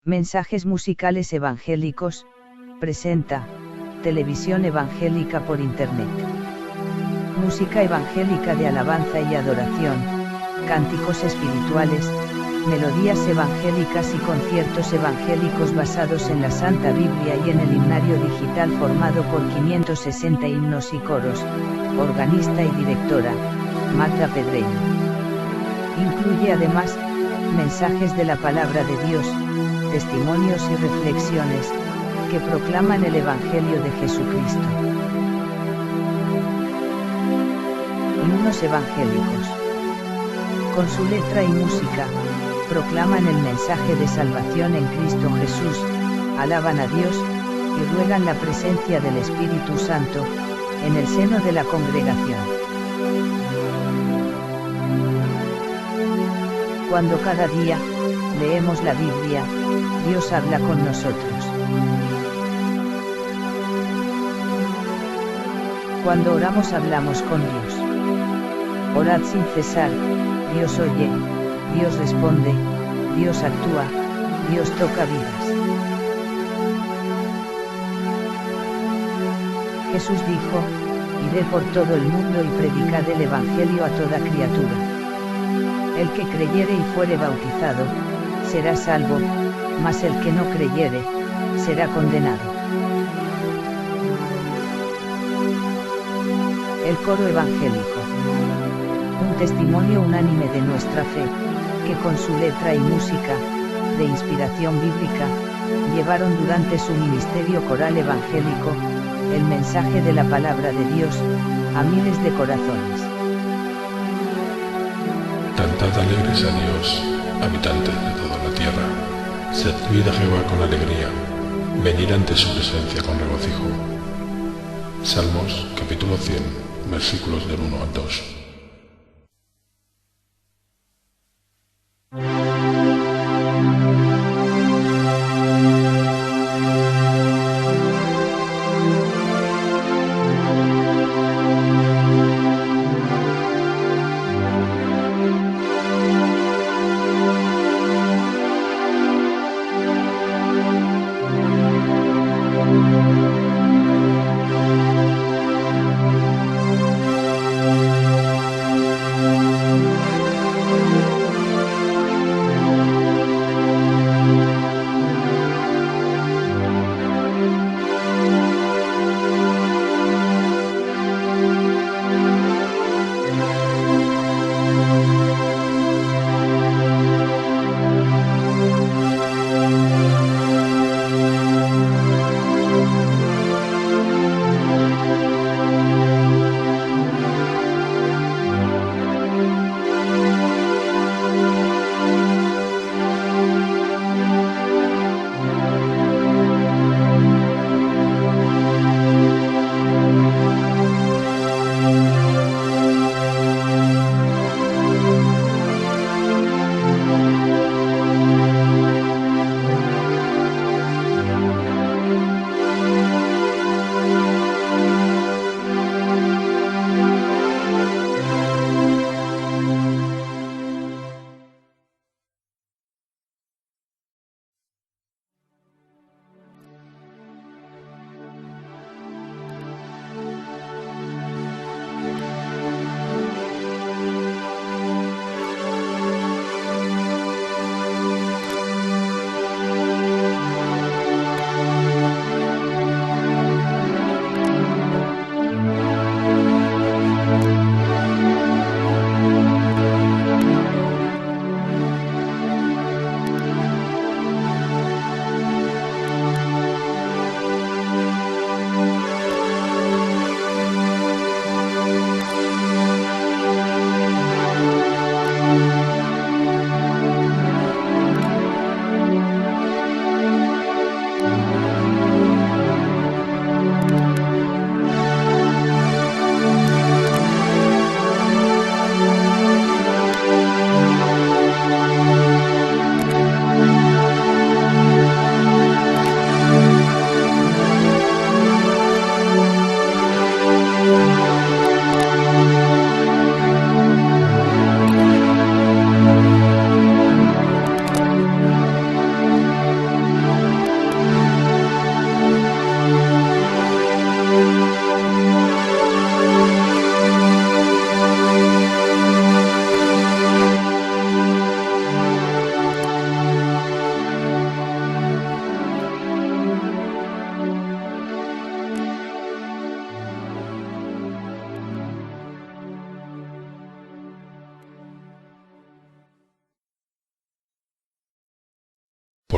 Mensajes musicales evangélicos, presenta, televisión evangélica por Internet. Música evangélica de alabanza y adoración, cánticos espirituales, melodías evangélicas y conciertos evangélicos basados en la Santa Biblia y en el himnario digital formado por 560 himnos y coros, organista y directora, Magda Pedreño. Incluye además, mensajes de la palabra de Dios, testimonios y reflexiones, que proclaman el Evangelio de Jesucristo. Himnos evangélicos. Con su letra y música, proclaman el mensaje de salvación en Cristo Jesús, alaban a Dios, y ruegan la presencia del Espíritu Santo, en el seno de la congregación. Cuando cada día, leemos la Biblia, Dios habla con nosotros. Cuando oramos hablamos con Dios. Orad sin cesar, Dios oye, Dios responde, Dios actúa, Dios toca vidas. Jesús dijo, iré por todo el mundo y predicad el Evangelio a toda criatura. El que creyere y fuere bautizado, será salvo, mas el que no creyere, será condenado. El coro evangélico. Un testimonio unánime de nuestra fe, que con su letra y música, de inspiración bíblica, llevaron durante su ministerio coral evangélico, el mensaje de la palabra de Dios, a miles de corazones. Cantad alegres a Dios, habitantes de toda la tierra. Servid a Jehová con alegría, venid ante su presencia con regocijo. Salmos, capítulo 100, versículos del 1 al 2.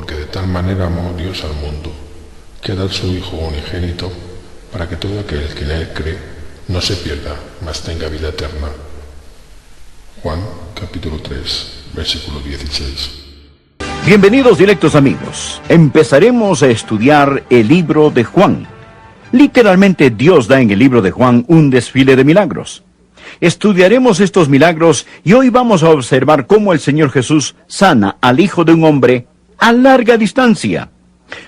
porque de tal manera amó Dios al mundo, que da a su Hijo unigénito, para que todo aquel que en él cree no se pierda, mas tenga vida eterna. Juan capítulo 3, versículo 16. Bienvenidos directos amigos. Empezaremos a estudiar el libro de Juan. Literalmente Dios da en el libro de Juan un desfile de milagros. Estudiaremos estos milagros y hoy vamos a observar cómo el Señor Jesús sana al hijo de un hombre a larga distancia.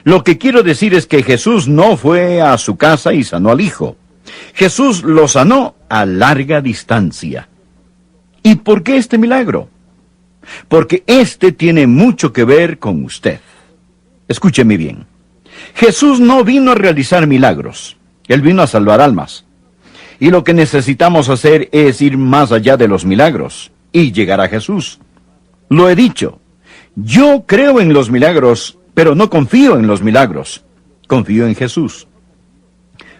Lo que quiero decir es que Jesús no fue a su casa y sanó al hijo. Jesús lo sanó a larga distancia. ¿Y por qué este milagro? Porque este tiene mucho que ver con usted. Escúcheme bien. Jesús no vino a realizar milagros. Él vino a salvar almas. Y lo que necesitamos hacer es ir más allá de los milagros y llegar a Jesús. Lo he dicho. Yo creo en los milagros, pero no confío en los milagros. Confío en Jesús.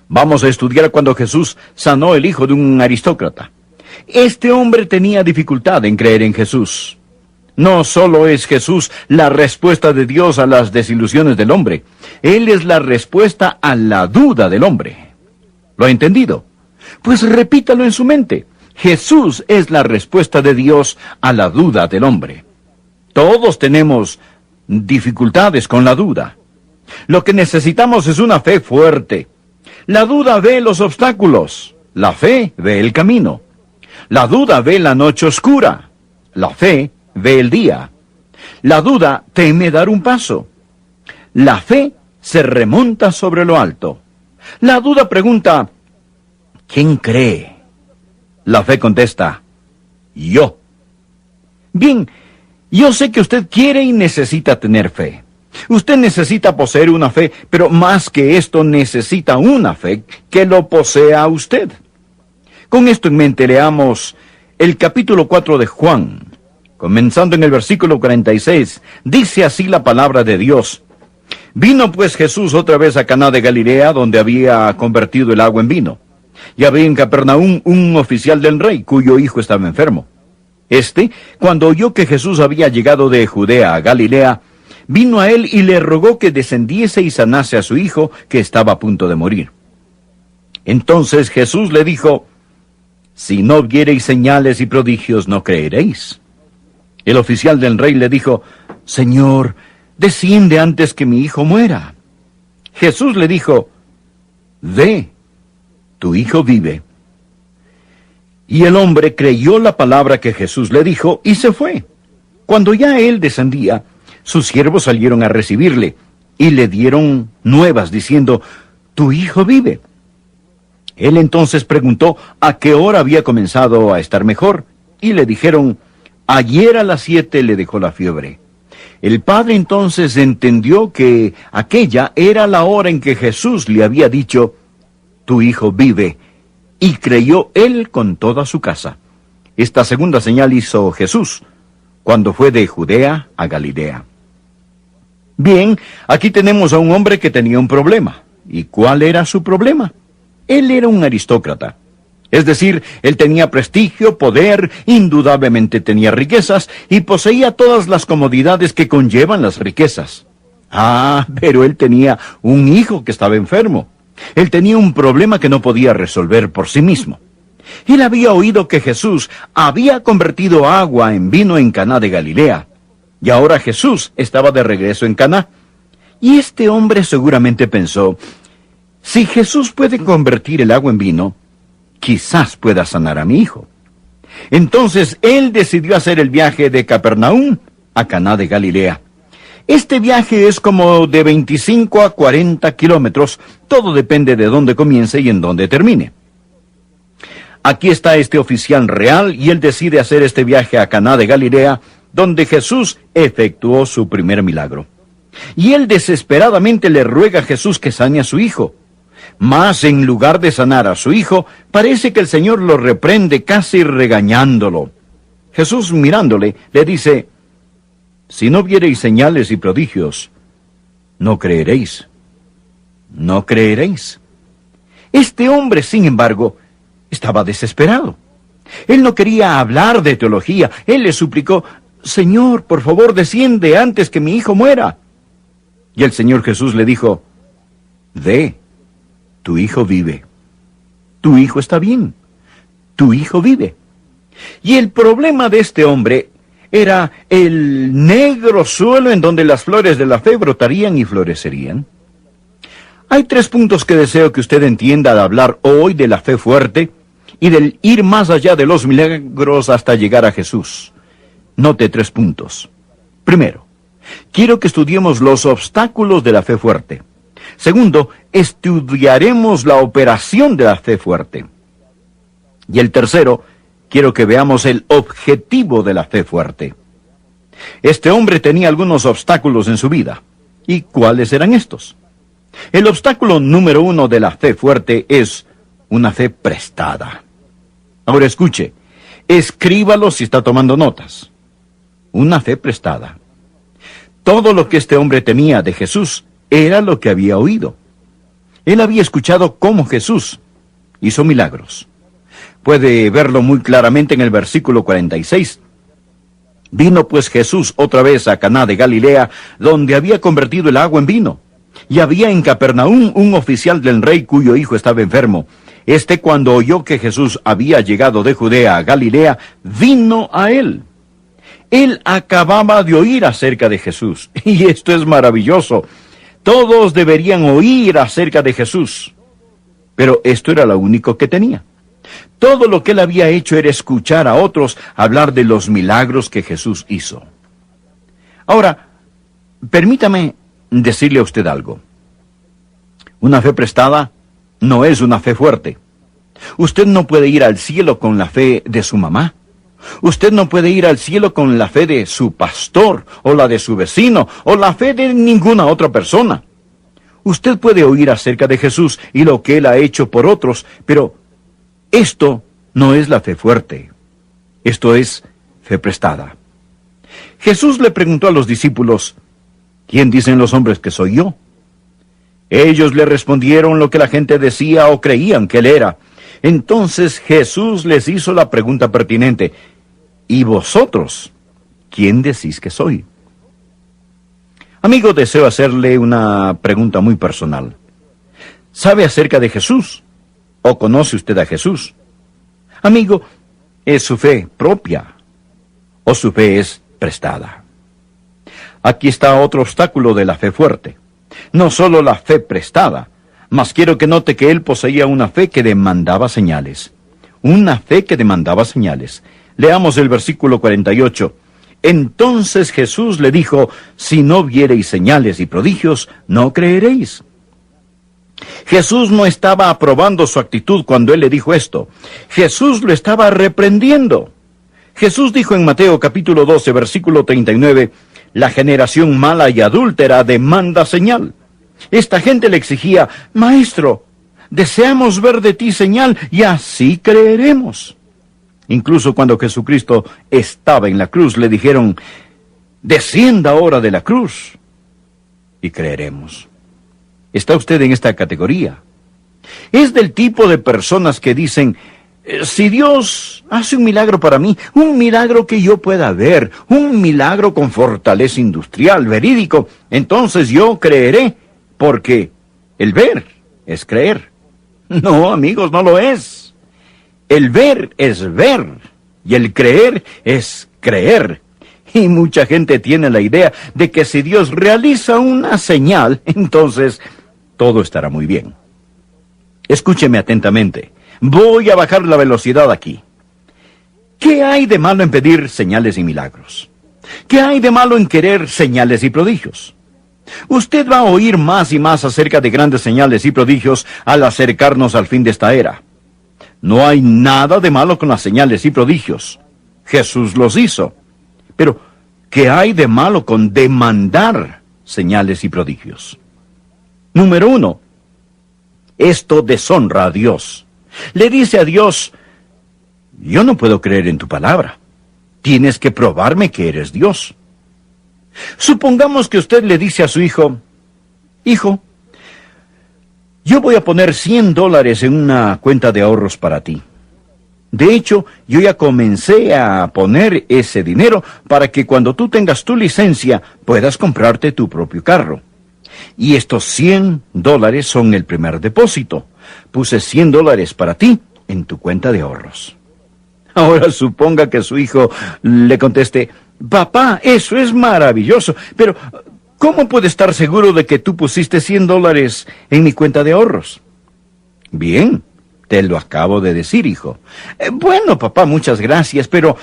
Vamos a estudiar cuando Jesús sanó el hijo de un aristócrata. Este hombre tenía dificultad en creer en Jesús. No solo es Jesús la respuesta de Dios a las desilusiones del hombre. Él es la respuesta a la duda del hombre. ¿Lo ha entendido? Pues repítalo en su mente. Jesús es la respuesta de Dios a la duda del hombre. Todos tenemos dificultades con la duda. Lo que necesitamos es una fe fuerte. La duda ve los obstáculos. La fe ve el camino. La duda ve la noche oscura. La fe ve el día. La duda teme dar un paso. La fe se remonta sobre lo alto. La duda pregunta, ¿quién cree? La fe contesta, yo. Bien, yo sé que usted quiere y necesita tener fe. Usted necesita poseer una fe, pero más que esto necesita una fe que lo posea a usted. Con esto en mente leamos el capítulo 4 de Juan. Comenzando en el versículo 46, dice así la palabra de Dios. Vino pues Jesús otra vez a Caná de Galilea, donde había convertido el agua en vino. Y había en Capernaum un oficial del rey, cuyo hijo estaba enfermo. Cuando oyó que Jesús había llegado de Judea a Galilea, vino a él y le rogó que descendiese y sanase a su hijo, que estaba a punto de morir. Entonces Jesús le dijo, si no viereis señales y prodigios, no creeréis. El oficial del rey le dijo, Señor, desciende antes que mi hijo muera. Jesús le dijo, ve, tu hijo vive. Y el hombre creyó la palabra que Jesús le dijo y se fue. Cuando ya él descendía, sus siervos salieron a recibirle y le dieron nuevas diciendo, tu hijo vive. Él entonces preguntó a qué hora había comenzado a estar mejor y le dijeron, ayer a las 7 le dejó la fiebre. El padre entonces entendió que aquella era la hora en que Jesús le había dicho, tu hijo vive, y creyó él con toda su casa. Esta segunda señal hizo Jesús, cuando fue de Judea a Galilea. Bien, aquí tenemos a un hombre que tenía un problema. ¿Y cuál era su problema? Él era un aristócrata. Es decir, él tenía prestigio, poder, indudablemente tenía riquezas y poseía todas las comodidades que conllevan las riquezas. Pero él tenía un hijo que estaba enfermo. Él tenía un problema que no podía resolver por sí mismo. Él había oído que Jesús había convertido agua en vino en Caná de Galilea. Y ahora Jesús estaba de regreso en Caná. Y este hombre seguramente pensó, si Jesús puede convertir el agua en vino, quizás pueda sanar a mi hijo. Entonces él decidió hacer el viaje de Capernaum a Caná de Galilea. Este viaje es como de 25 a 40 kilómetros, todo depende de dónde comience y en dónde termine. Aquí está este oficial real y él decide hacer este viaje a Caná de Galilea, donde Jesús efectuó su primer milagro. Y él desesperadamente le ruega a Jesús que sane a su hijo. Mas en lugar de sanar a su hijo, parece que el Señor lo reprende casi regañándolo. Jesús mirándole le dice, si no viereis señales y prodigios, no creeréis. No creeréis. Este hombre, sin embargo, estaba desesperado. Él no quería hablar de teología. Él le suplicó, Señor, por favor, desciende antes que mi hijo muera. Y el Señor Jesús le dijo, ve, tu hijo vive. Tu hijo está bien. Tu hijo vive. Y el problema de este hombre era el negro suelo en donde las flores de la fe brotarían y florecerían. Hay 3 puntos que deseo que usted entienda al hablar hoy de la fe fuerte y del ir más allá de los milagros hasta llegar a Jesús. Note 3 puntos. Primero, quiero que estudiemos los obstáculos de la fe fuerte. Segundo, estudiaremos la operación de la fe fuerte. Y el tercero, quiero que veamos el objetivo de la fe fuerte. Este hombre tenía algunos obstáculos en su vida. ¿Y cuáles eran estos? El obstáculo número 1 de la fe fuerte es una fe prestada. Ahora escuche, escríbalo si está tomando notas. Una fe prestada. Todo lo que este hombre tenía de Jesús era lo que había oído. Él había escuchado cómo Jesús hizo milagros. Puede verlo muy claramente en el versículo 46. Vino pues Jesús otra vez a Caná de Galilea, donde había convertido el agua en vino. Y había en Capernaum un oficial del rey cuyo hijo estaba enfermo. Cuando oyó que Jesús había llegado de Judea a Galilea, vino a él. Él acababa de oír acerca de Jesús. Y esto es maravilloso. Todos deberían oír acerca de Jesús. Pero esto era lo único que tenía. Todo lo que él había hecho era escuchar a otros hablar de los milagros que Jesús hizo. Ahora, permítame decirle a usted algo. Una fe prestada no es una fe fuerte. Usted no puede ir al cielo con la fe de su mamá. Usted no puede ir al cielo con la fe de su pastor, o la de su vecino, o la fe de ninguna otra persona. Usted puede oír acerca de Jesús y lo que él ha hecho por otros, pero esto no es la fe fuerte. Esto es fe prestada. Jesús le preguntó a los discípulos, ¿quién dicen los hombres que soy yo? Ellos le respondieron lo que la gente decía o creían que él era. Entonces Jesús les hizo la pregunta pertinente, ¿y vosotros quién decís que soy? Amigo, deseo hacerle una pregunta muy personal. ¿Sabe acerca de Jesús? ¿O conoce usted a Jesús? Amigo, ¿es su fe propia o su fe es prestada? Aquí está otro obstáculo de la fe fuerte. No solo la fe prestada, mas quiero que note que él poseía una fe que demandaba señales. Una fe que demandaba señales. Leamos el versículo 48. Entonces Jesús le dijo, si no viereis señales y prodigios, no creeréis. Jesús no estaba aprobando su actitud cuando él le dijo esto. Jesús lo estaba reprendiendo. Jesús dijo en Mateo capítulo 12, versículo 39, la generación mala y adúltera demanda señal. Esta gente le exigía, Maestro, deseamos ver de ti señal y así creeremos. Incluso cuando Jesucristo estaba en la cruz, le dijeron, descienda ahora de la cruz y creeremos. ¿Está usted en esta categoría? Es del tipo de personas que dicen, si Dios hace un milagro para mí, un milagro que yo pueda ver, un milagro con fortaleza industrial, verídico, entonces yo creeré, porque el ver es creer. No, amigos, no lo es. El ver es ver, y el creer es creer. Y mucha gente tiene la idea de que si Dios realiza una señal, entonces todo estará muy bien. Escúcheme atentamente. Voy a bajar la velocidad aquí. ¿Qué hay de malo en pedir señales y milagros? ¿Qué hay de malo en querer señales y prodigios? Usted va a oír más y más acerca de grandes señales y prodigios al acercarnos al fin de esta era. No hay nada de malo con las señales y prodigios. Jesús los hizo. Pero, ¿qué hay de malo con demandar señales y prodigios? Número 1. Esto deshonra a Dios. Le dice a Dios, yo no puedo creer en tu palabra. Tienes que probarme que eres Dios. Supongamos que usted le dice a su hijo, hijo, yo voy a poner $100 en una cuenta de ahorros para ti. De hecho, yo ya comencé a poner ese dinero para que cuando tú tengas tu licencia puedas comprarte tu propio carro. Y estos $100 son el primer depósito. Puse $100 para ti en tu cuenta de ahorros. Ahora suponga que su hijo le conteste, papá, eso es maravilloso, pero ¿cómo puede estar seguro de que tú pusiste $100 en mi cuenta de ahorros? Bien, te lo acabo de decir, hijo. Bueno, papá, muchas gracias, pero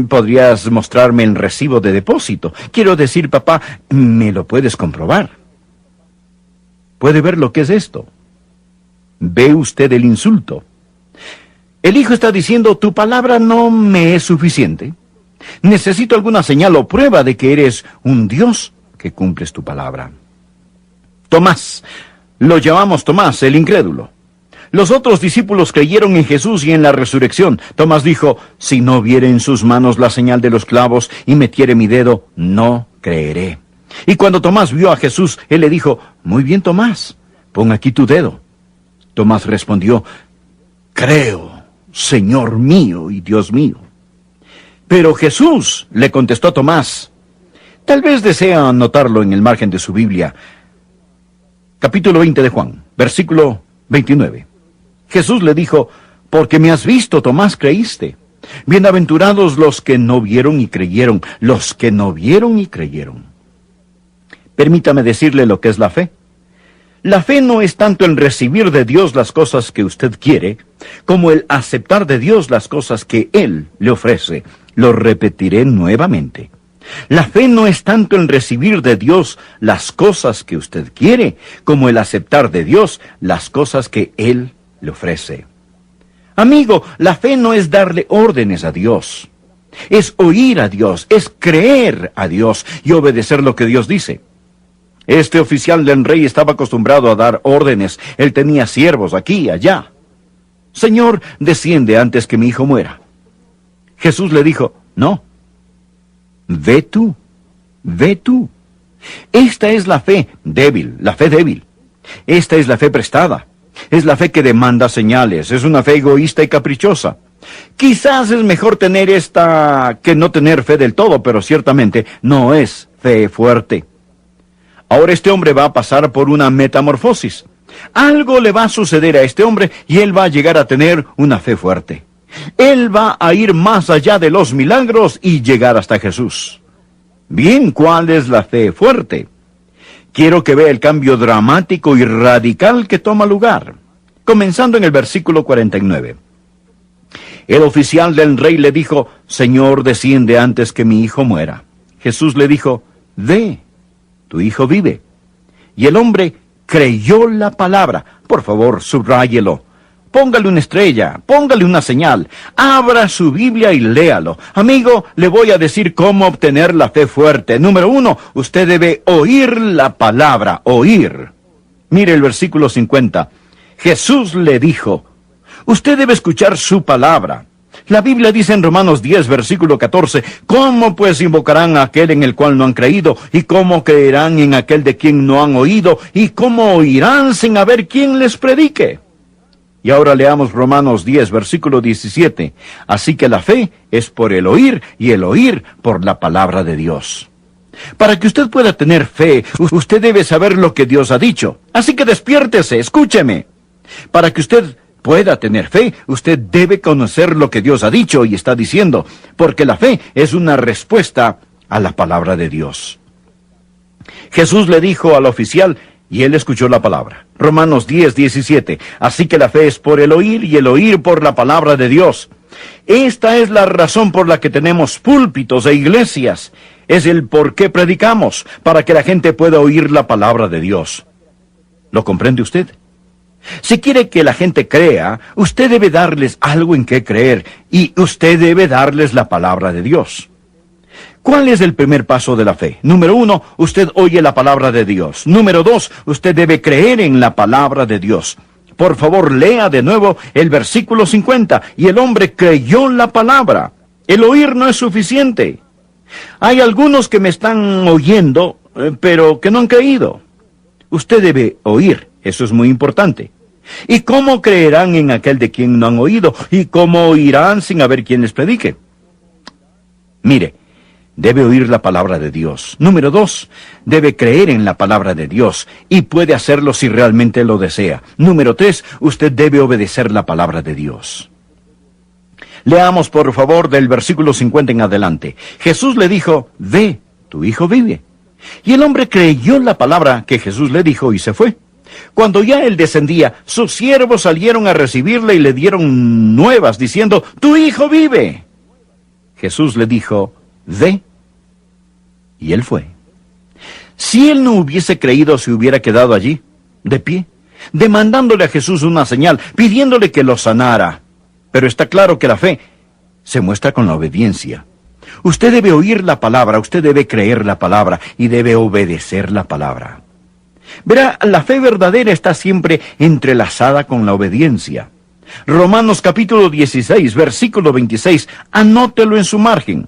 ¿podrías mostrarme el recibo de depósito? Quiero decir, papá, ¿me lo puedes comprobar? ¿Puede ver lo que es esto? ¿Ve usted el insulto? El hijo está diciendo, tu palabra no me es suficiente. Necesito alguna señal o prueba de que eres un Dios que cumples tu palabra. Tomás, lo llamamos Tomás, el incrédulo. Los otros discípulos creyeron en Jesús y en la resurrección. Tomás dijo, si no viere en sus manos la señal de los clavos y metiere mi dedo, no creeré. Y cuando Tomás vio a Jesús, él le dijo, muy bien, Tomás, pon aquí tu dedo. Tomás respondió, creo, Señor mío y Dios mío. Pero Jesús le contestó a Tomás, tal vez desea anotarlo en el margen de su Biblia, capítulo 20 de Juan, versículo 29. Jesús le dijo, porque me has visto, Tomás, creíste. Bienaventurados los que no vieron y creyeron, los que no vieron y creyeron. Permítame decirle lo que es la fe. La fe no es tanto el recibir de Dios las cosas que usted quiere, como el aceptar de Dios las cosas que Él le ofrece. Lo repetiré nuevamente. La fe no es tanto el recibir de Dios las cosas que usted quiere, como el aceptar de Dios las cosas que Él le ofrece. Amigo, la fe no es darle órdenes a Dios. Es oír a Dios, es creer a Dios y obedecer lo que Dios dice. Este oficial del rey estaba acostumbrado a dar órdenes. Él tenía siervos aquí y allá. Señor, desciende antes que mi hijo muera. Jesús le dijo, no. Ve tú, ve tú. Esta es la fe débil, la fe débil. Esta es la fe prestada. Es la fe que demanda señales. Es una fe egoísta y caprichosa. Quizás es mejor tener esta que no tener fe del todo, pero ciertamente no es fe fuerte. Ahora este hombre va a pasar por una metamorfosis. Algo le va a suceder a este hombre y él va a llegar a tener una fe fuerte. Él va a ir más allá de los milagros y llegar hasta Jesús. Bien, ¿cuál es la fe fuerte? Quiero que vea el cambio dramático y radical que toma lugar. Comenzando en el versículo 49. El oficial del rey le dijo, Señor, desciende antes que mi hijo muera. Jesús le dijo, ve, tu hijo vive. Y el hombre creyó la palabra. Por favor, subráyelo. Póngale una estrella, póngale una señal. Abra su Biblia y léalo. Amigo, le voy a decir cómo obtener la fe fuerte. Número 1, usted debe oír la palabra, oír. Mire el versículo 50. Jesús le dijo, usted debe escuchar su palabra. La Biblia dice en Romanos 10, versículo 14, ¿cómo pues invocarán a aquel en el cual no han creído? ¿Y cómo creerán en aquel de quien no han oído? ¿Y cómo oirán sin haber quien les predique? Y ahora leamos Romanos 10, versículo 17. Así que la fe es por el oír y el oír por la palabra de Dios. Para que usted pueda tener fe, usted debe saber lo que Dios ha dicho. Así que despiértese, escúcheme. Para que usted pueda tener fe, usted debe conocer lo que Dios ha dicho y está diciendo, porque la fe es una respuesta a la palabra de Dios. Jesús le dijo al oficial, y él escuchó la palabra. Romanos 10, 17. Así que la fe es por el oír y el oír por la palabra de Dios. Esta es la razón por la que tenemos púlpitos e iglesias. Es el por qué predicamos, para que la gente pueda oír la palabra de Dios. ¿Lo comprende usted? Si quiere que la gente crea, usted debe darles algo en qué creer, y usted debe darles la palabra de Dios. ¿Cuál es el primer paso de la fe? Número 1, usted oye la palabra de Dios. Número 2, usted debe creer en la palabra de Dios. Por favor, lea de nuevo el versículo 50. Y el hombre creyó la palabra. El oír no es suficiente. Hay algunos que me están oyendo, pero que no han creído. Usted debe oír, eso es muy importante. ¿Y cómo creerán en aquel de quien no han oído? ¿Y cómo oirán sin haber quien les predique? Mire, debe oír la palabra de Dios. Número 2, debe creer en la palabra de Dios y puede hacerlo si realmente lo desea. Número 3, usted debe obedecer la palabra de Dios. Leamos por favor del versículo 50 en adelante. Jesús le dijo, ve, tu hijo vive. Y el hombre creyó la palabra que Jesús le dijo y se fue. Cuando ya él descendía, sus siervos salieron a recibirle y le dieron nuevas diciendo, tu hijo vive. Jesús le dijo, ve. Y él fue. Si él no hubiese creído, se hubiera quedado allí, de pie, demandándole a Jesús una señal, pidiéndole que lo sanara. Pero está claro que la fe se muestra con la obediencia. Usted debe oír la palabra, usted debe creer la palabra y debe obedecer la palabra. Verá, la fe verdadera está siempre entrelazada con la obediencia. Romanos capítulo 16, versículo 26, anótelo en su margen.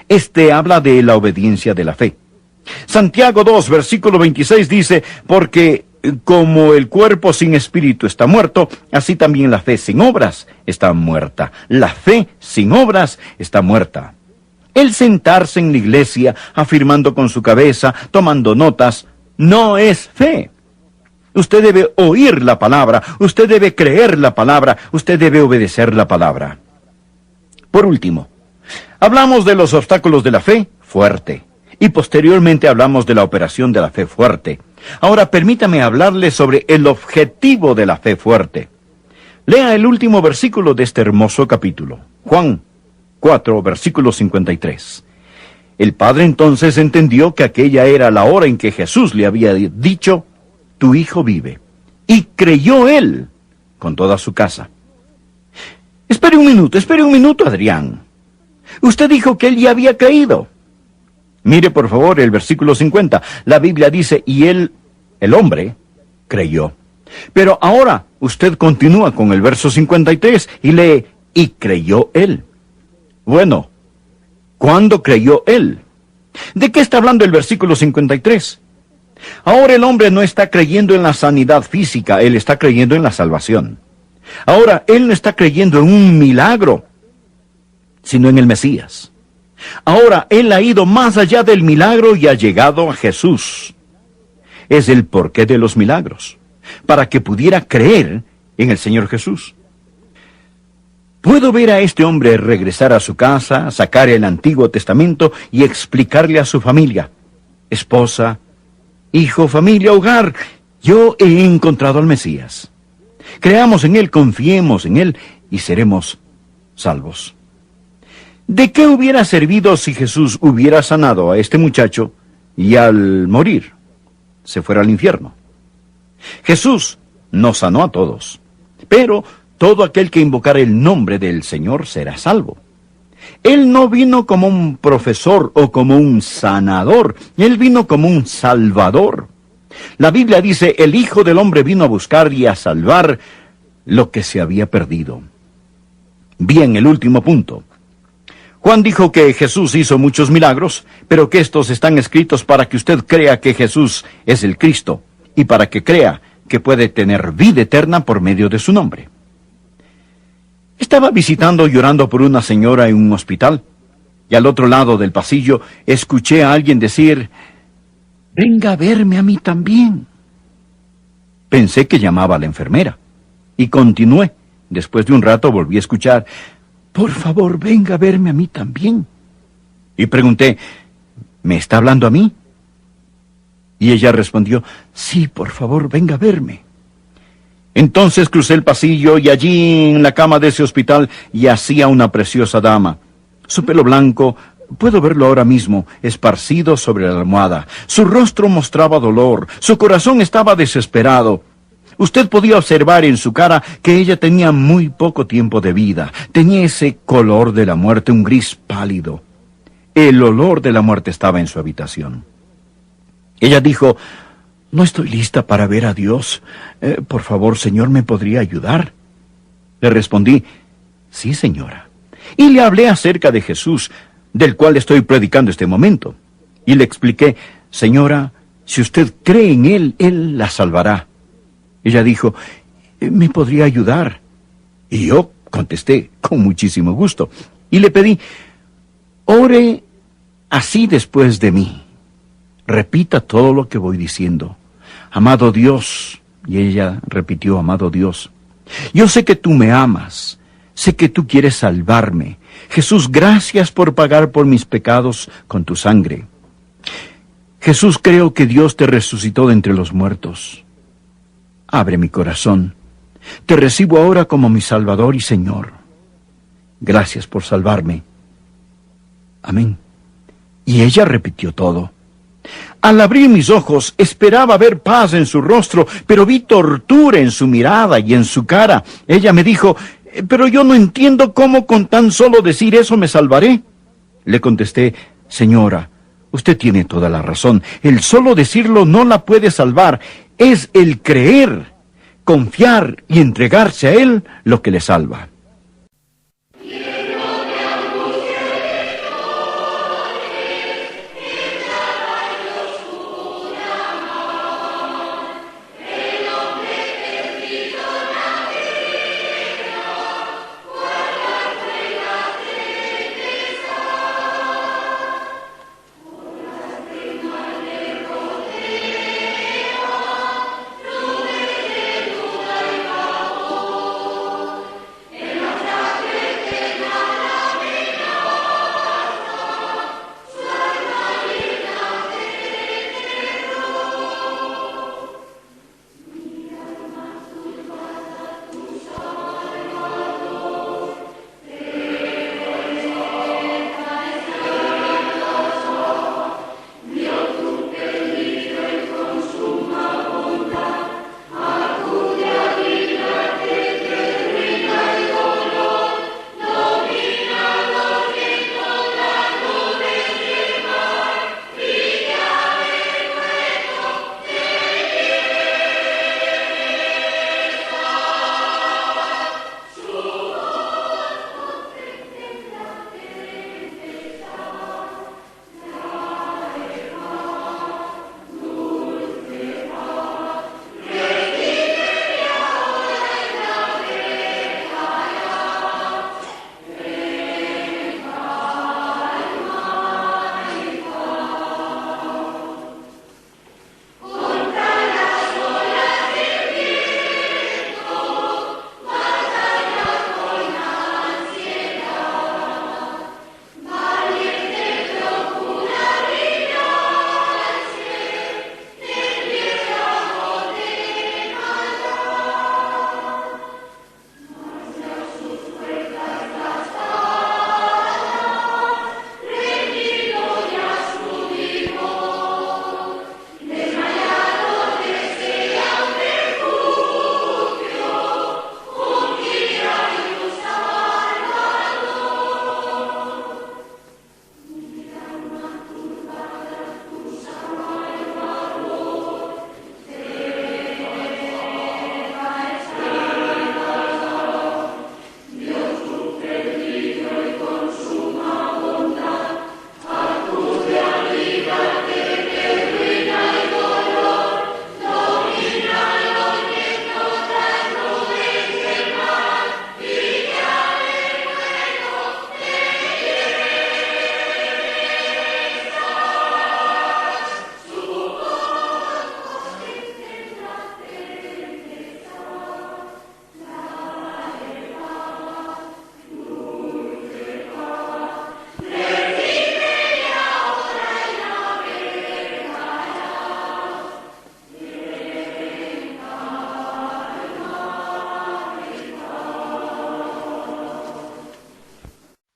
Este habla de la obediencia de la fe. Santiago 2, versículo 26 dice, porque como el cuerpo sin espíritu está muerto, así también la fe sin obras está muerta. La fe sin obras está muerta. El sentarse en la iglesia, afirmando con su cabeza, tomando notas, no es fe. Usted debe oír la palabra, usted debe creer la palabra, usted debe obedecer la palabra. Por último, hablamos de los obstáculos de la fe fuerte, y posteriormente hablamos de la operación de la fe fuerte. Ahora permítame hablarle sobre el objetivo de la fe fuerte. Lea el último versículo de este hermoso capítulo, Juan 4, versículo 53. El padre entonces entendió que aquella era la hora en que Jesús le había dicho, tu hijo vive. Y creyó él con toda su casa. Espere un minuto, Adrián. Usted dijo que él ya había creído. Mire por favor el versículo 50. La Biblia dice, y él, el hombre, creyó. Pero ahora usted continúa con el verso 53 y lee, y creyó él. Bueno, ¿cuándo creyó él? ¿De qué está hablando el versículo 53? Ahora el hombre no está creyendo en la sanidad física, él está creyendo en la salvación. Ahora, él no está creyendo en un milagro, sino en el Mesías. Ahora, él ha ido más allá del milagro y ha llegado a Jesús. Es el porqué de los milagros, para que pudiera creer en el Señor Jesús. Puedo ver a este hombre regresar a su casa, sacar el Antiguo Testamento y explicarle a su familia, esposa, hijo, familia, hogar, yo he encontrado al Mesías. Creamos en él, confiemos en él y seremos salvos. ¿De qué hubiera servido si Jesús hubiera sanado a este muchacho y al morir se fuera al infierno? Jesús no sanó a todos, pero todo aquel que invocara el nombre del Señor será salvo. Él no vino como un profesor o como un sanador, él vino como un salvador. La Biblia dice, el Hijo del Hombre vino a buscar y a salvar lo que se había perdido. Bien, el último punto. Juan dijo que Jesús hizo muchos milagros, pero que estos están escritos para que usted crea que Jesús es el Cristo, y para que crea que puede tener vida eterna por medio de su nombre. Estaba visitando y llorando por una señora en un hospital, y al otro lado del pasillo escuché a alguien decir, venga a verme a mí también. Pensé que llamaba a la enfermera, y continué. Después de un rato volví a escuchar, por favor, venga a verme a mí también. Y pregunté, ¿me está hablando a mí? Y ella respondió, sí, por favor, venga a verme. Entonces crucé el pasillo y allí en la cama de ese hospital yacía una preciosa dama. Su pelo blanco, puedo verlo ahora mismo, esparcido sobre la almohada. Su rostro mostraba dolor, su corazón estaba desesperado. Usted podía observar en su cara que ella tenía muy poco tiempo de vida. Tenía ese color de la muerte, un gris pálido. El olor de la muerte estaba en su habitación. Ella dijo, no estoy lista para ver a Dios. Por favor, Señor, ¿me podría ayudar? Le respondí, sí, señora. Y le hablé acerca de Jesús, del cual estoy predicando este momento. Y le expliqué, señora, si usted cree en Él, Él la salvará. Ella dijo, ¿me podría ayudar? Y yo contesté, con muchísimo gusto. Y le pedí, ore así después de mí. Repita todo lo que voy diciendo. Amado Dios, y ella repitió, amado Dios, yo sé que tú me amas, sé que tú quieres salvarme. Jesús, gracias por pagar por mis pecados con tu sangre. Jesús, creo que Dios te resucitó de entre los muertos. Abre mi corazón. Te recibo ahora como mi Salvador y Señor. Gracias por salvarme. Amén. Y ella repitió todo. Al abrir mis ojos, esperaba ver paz en su rostro, pero vi tortura en su mirada y en su cara. Ella me dijo, pero yo no entiendo cómo con tan solo decir eso me salvaré. Le contesté, señora, usted tiene toda la razón. El solo decirlo no la puede salvar. Es el creer, confiar y entregarse a Él lo que le salva.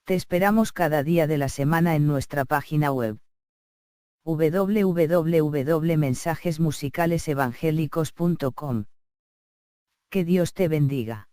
Te esperamos cada día de la semana en nuestra página web www.mensajesmusicalesevangélicos.com. Que Dios te bendiga.